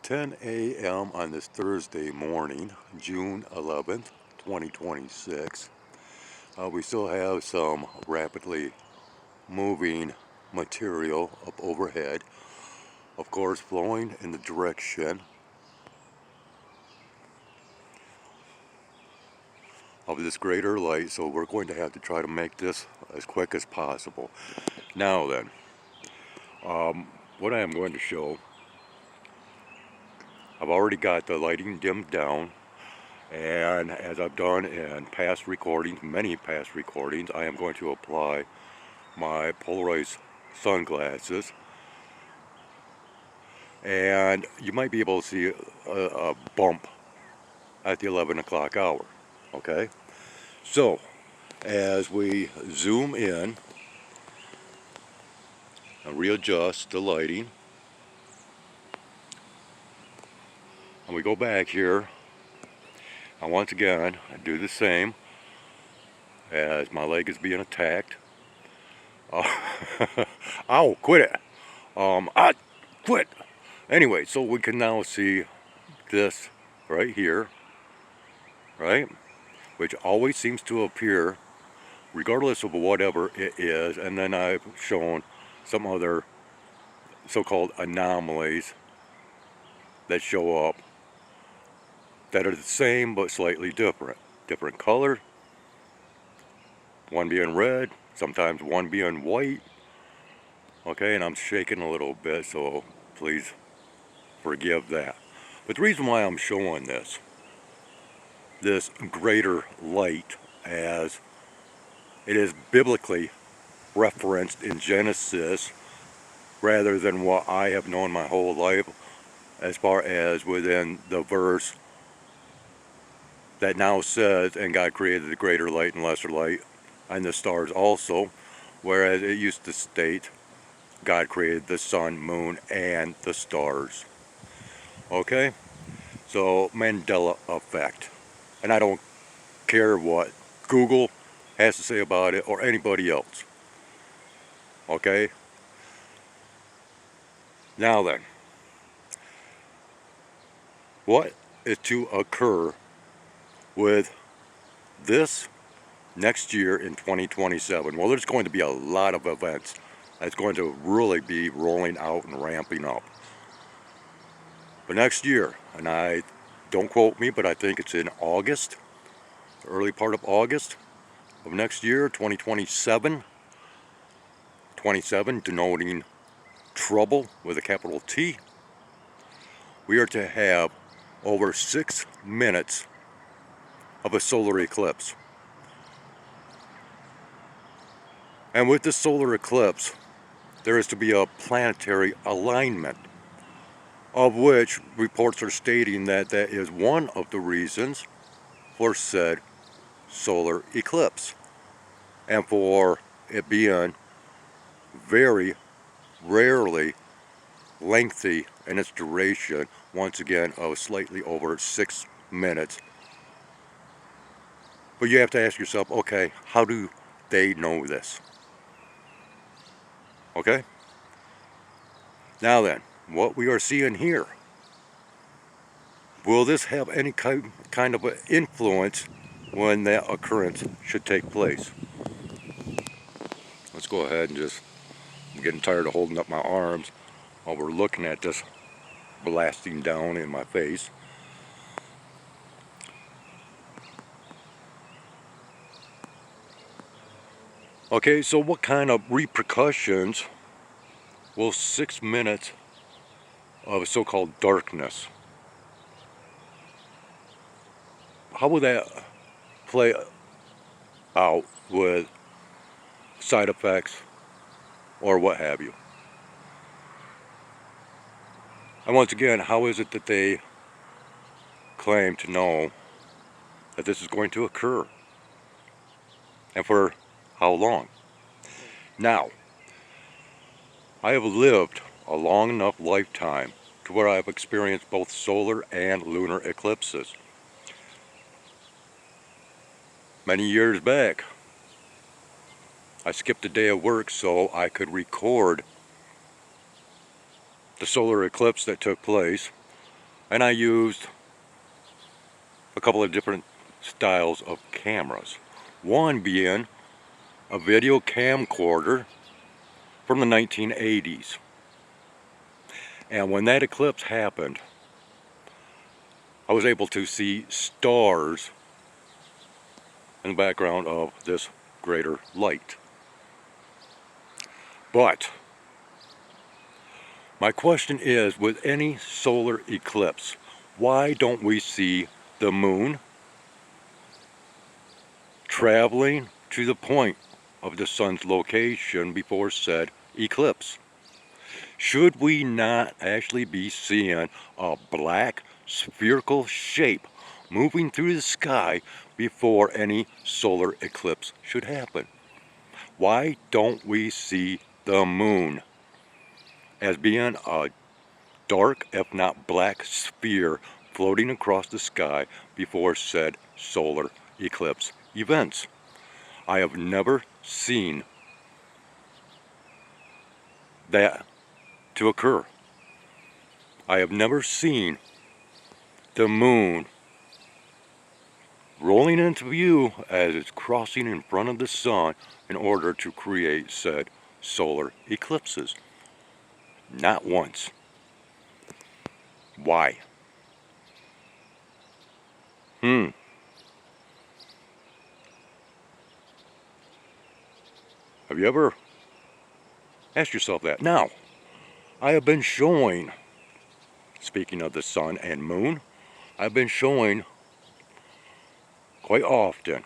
10 a.m. on this Thursday morning, June 11th, 2026. We still have some rapidly moving material up overhead, of course flowing in the direction of this greater light, so we're going to have to try to make this as quick as possible. Now then, what I am going to show, I've already got the lighting dimmed down, and as I've done in past recordings, many past recordings, I am going to apply my polarized sunglasses, and you might be able to see a bump at the 11 o'clock hour. Okay, so as we zoom in and readjust the lighting, and we go back here, and once again I do the same as my leg is being attacked. Ow, quit it. Quit. Anyway, so we can now see this right here, right? Which always seems to appear regardless of whatever it is. And then I've shown some other so-called anomalies that show up that are the same but slightly different. Different color, one being red, sometimes one being white. Okay, and I'm shaking a little bit, so please forgive that. But the reason why I'm showing this greater light, as it is biblically referenced in Genesis rather than what I have known my whole life, as far as within the verse that now says, and God created the greater light and lesser light and the stars also, whereas it used to state God created the sun, moon, and the stars. Okay, so Mandela effect, and I don't care what Google has to say about it or anybody else. Okay, now then, what is to occur with this next year in 2027? Well, there's going to be a lot of events that's going to really be rolling out and ramping up. But next year, and I don't quote me, but I think it's in August, early part of August of next year, 2027, 27 denoting trouble with a capital T, we are to have over 6 minutes of a solar eclipse. And with this solar eclipse, there is to be a planetary alignment, of which reports are stating that that is one of the reasons for said solar eclipse, and for it being very rarely lengthy in its duration, once again of slightly over 6 minutes. But you have to ask yourself, okay, how do they know this? Okay, now then, what we are seeing here, will this have any kind of an influence when that occurrence should take place? Let's go ahead and just, I'm getting tired of holding up my arms while we're looking at this blasting down in my face. Okay, so what kind of repercussions will 6 minutes of so-called darkness, how will that play out with side effects or what have you? And once again, how is it that they claim to know that this is going to occur? And for how long? Now, I have lived a long enough lifetime to where I have experienced both solar and lunar eclipses. Many years back, I skipped a day of work so I could record the solar eclipse that took place, and I used a couple of different styles of cameras. One being a video camcorder from the 1980s. And when that eclipse happened, I was able to see stars in the background of this greater light. But my question is, with any solar eclipse, why don't we see the moon traveling to the point of the sun's location before said eclipse? Should we not actually be seeing a black spherical shape moving through the sky before any solar eclipse should happen? Why don't we see the moon as being a dark, if not black, sphere floating across the sky before said solar eclipse events? I have never seen that to occur. I have never seen the moon rolling into view as it's crossing in front of the sun in order to create said solar eclipses. Not once. Why? Have you ever asked yourself that? Now, I have been showing, speaking of the sun and moon, I've been showing quite often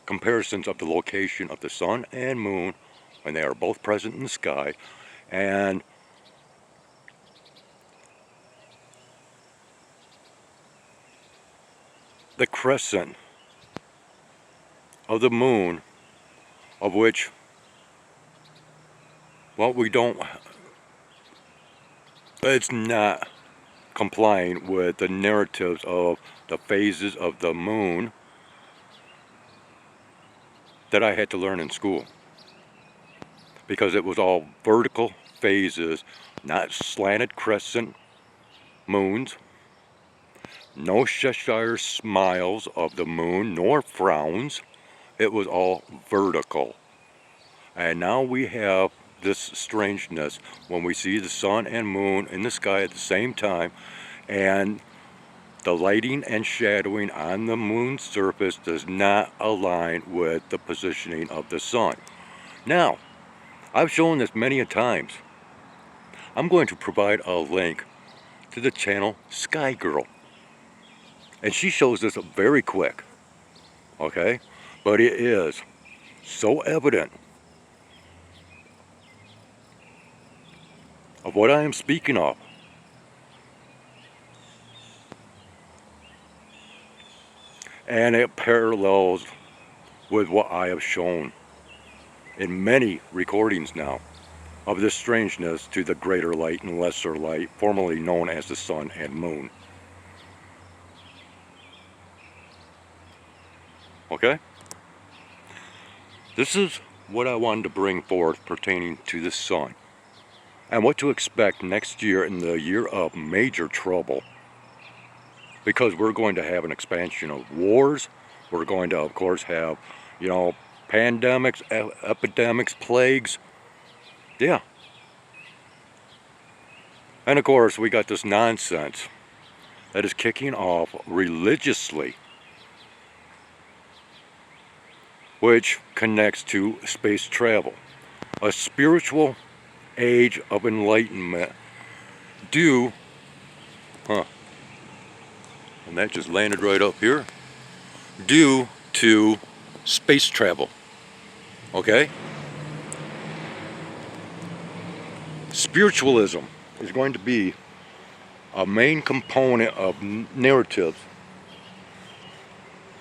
comparisons of the location of the sun and moon when they are both present in the sky, and the crescent of the moon, of which, well, it's not complying with the narratives of the phases of the moon that I had to learn in school, because it was all vertical phases, not slanted crescent moons, no Cheshire smiles of the moon, nor frowns. It was all vertical. And now we have this strangeness when we see the sun and moon in the sky at the same time, and the lighting and shadowing on the moon's surface does not align with the positioning of the sun. Now, I've shown this many a times. I'm going to provide a link to the channel Sky Girl, and she shows this very quick, okay? But it is so evident of what I am speaking of. And it parallels with what I have shown in many recordings now of this strangeness to the greater light and lesser light, formerly known as the sun and moon. Okay? This is what I wanted to bring forth pertaining to the sun, and what to expect next year in the year of major trouble. Because we're going to have an expansion of wars. We're going to, of course, have, pandemics, epidemics, plagues. Yeah. And of course, we got this nonsense that is kicking off religiously, which connects to space travel. A spiritual age of enlightenment due, and that just landed right up here, due to space travel. Okay? Spiritualism is going to be a main component of narratives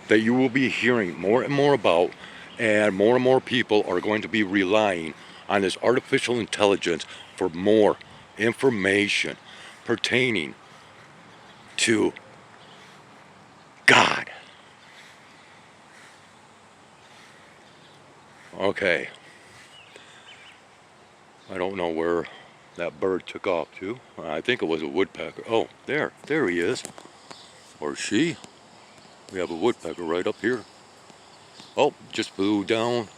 that you will be hearing more and more about, and more people are going to be relying on this artificial intelligence for more information pertaining to God. Okay. I don't know where that bird took off to. I think it was a woodpecker. Oh, there he is. Or she. We have a woodpecker right up here. Oh, just flew down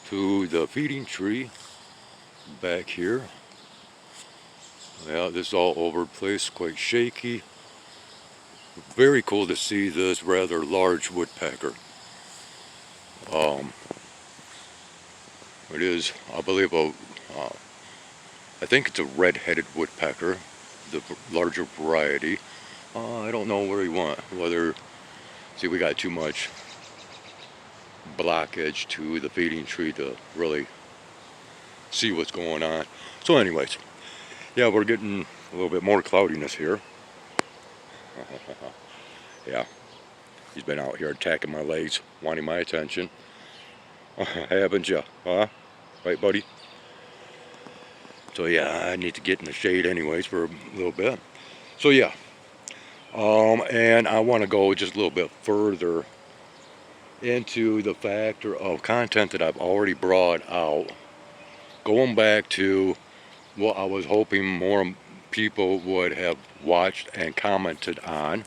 to the feeding tree back here. Yeah, this is all over the place, quite shaky. Very cool to see this rather large woodpecker. It is, I believe, I think it's a red-headed woodpecker, the larger variety. I don't know where he went. See, we got too much blockage to the feeding tree to really see what's going on. So anyways, yeah, we're getting a little bit more cloudiness here. Yeah, he's been out here attacking my legs, wanting my attention. Haven't you? Huh? Right, buddy? So yeah, I need to get in the shade anyways for a little bit. So yeah, and I want to go just a little bit further into the factor of content that I've already brought out, going back to what I was hoping more people would have watched and commented on.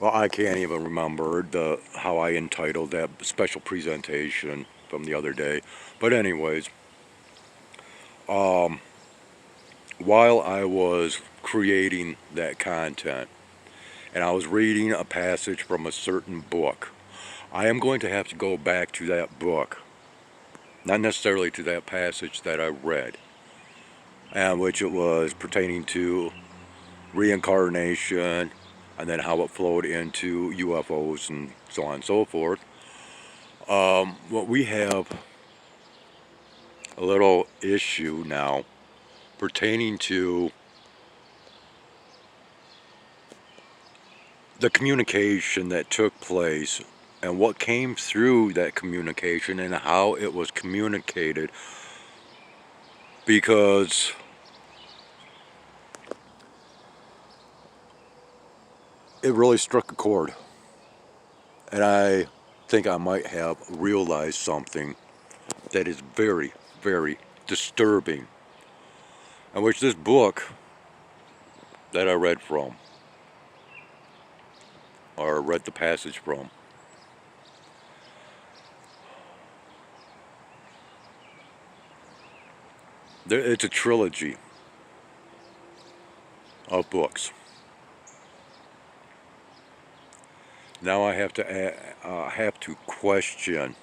Well, I can't even remember how I entitled that special presentation from the other day. But anyways, while I was creating that content and I was reading a passage from a certain book, I am going to have to go back to that book, not necessarily to that passage that I read, and which it was pertaining to reincarnation and then how it flowed into UFOs and so on and so forth. What we have a little issue now pertaining to the communication that took place and what came through that communication and how it was communicated, because it really struck a chord, and I think I might have realized something that is very, very disturbing, and which this book that I read from, or read the passage from, it's a trilogy of books. Now I have to question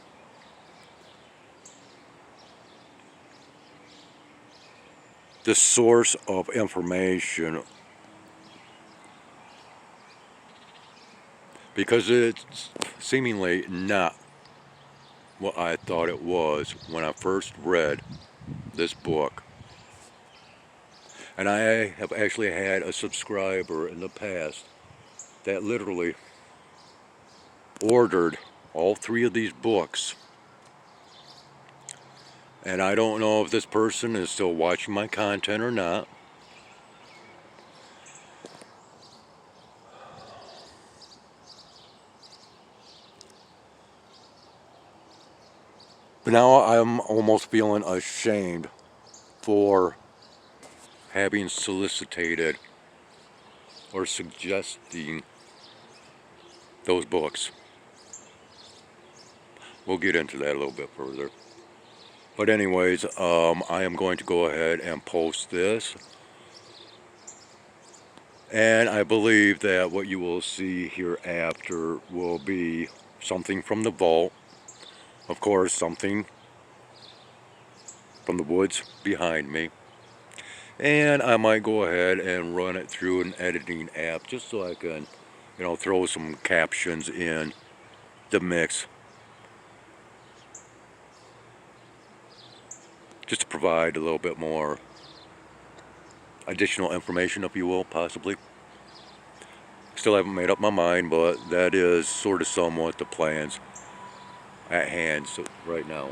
the source of information, because it's seemingly not what I thought it was when I first read this book. And I have actually had a subscriber in the past that literally ordered all 3 of these books. And I don't know if this person is still watching my content or not. But now I'm almost feeling ashamed for having solicited or suggesting those books. We'll get into that a little bit further. But anyways, I am going to go ahead and post this. And I believe that what you will see hereafter will be something from the vault. Of course, something from the woods behind me. And I might go ahead and run it through an editing app just so I can, throw some captions in the mix. Just to provide a little bit more additional information, if you will, possibly. Still haven't made up my mind, but that is sort of somewhat the plans at hand right now.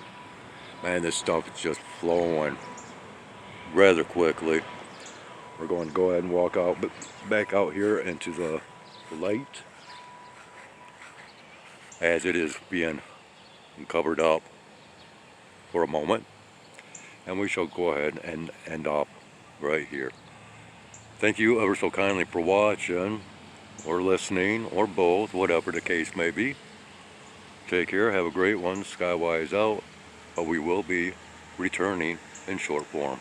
Man, this stuff is just flowing rather quickly. We're going to go ahead and walk out, back out here into the light, as it is being covered up for a moment. and we shall go ahead and end up right here. Thank you ever so kindly for watching, or listening, or both, whatever the case may be. Take care, have a great one, Skywise out, but we will be returning in short form.